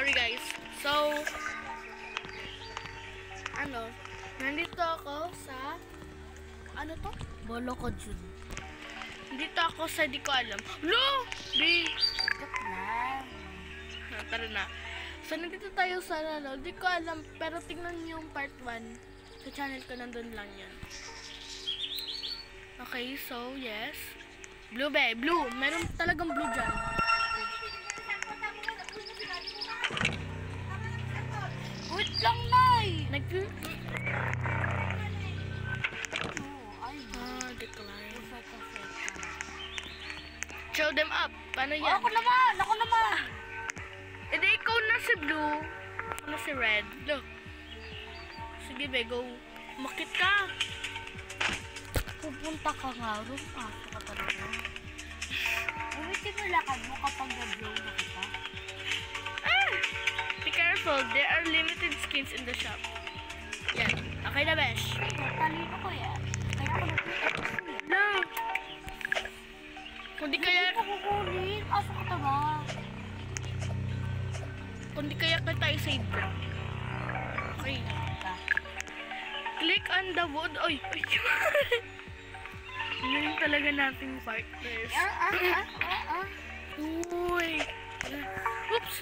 sorry guys. So, nandito ako sa, Bolo ko dyan. Nandito ako sa di ko alam. No! Tara na. So, nandito tayo sa, di ko alam, pero tingnan niyo yung part 1. Sa channel ko, nandun lang yan. Okay, so, yes. Blue be, blue. Meron talagang blue dyan. Wait lang, Nay! Decline. Show them up. Paano yan? Ako naman! E di ikaw na si blue. Ako na si red. Look. Sige be, go. Makit ka. Pupunta ka nga, room after ka talaga. Umitin mo lakad mo kapag nag-blow na kita. Be careful, there are limited skins in the shop. Yan. Okay na, besh. Talino ko yan. Kaya ako nag-blow. No. Kung di kaya... Hindi ko kukunin. Asa ka ba? Kung di kaya ka tayo save ka. Okay. Click on the wood. Oy! Yun yung talaga nating partners. Uy! Oops!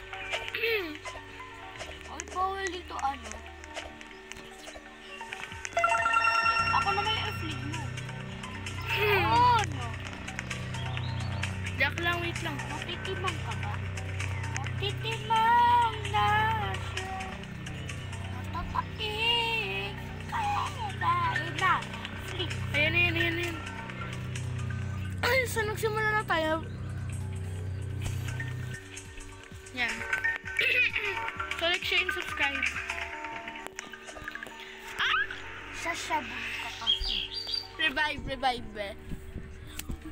Ay, bawal dito Ako naman yung flig mo. Jack lang, wait lang. Matitimang ka ba? Matitimang na siya. Matataik. Kaya na. Flig. Ayan. Ay, so nagsimula na tayo. Yan. So, like, share, and subscribe. Sasabog ka kasi. Revive, be.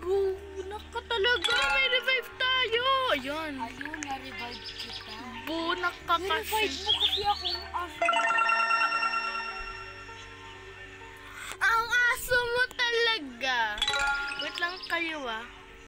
Bunak ka talaga. May revive tayo. Ayun. Ayun, na-revive kita. Bunak ka Revive kasi. mo kasi akong aso.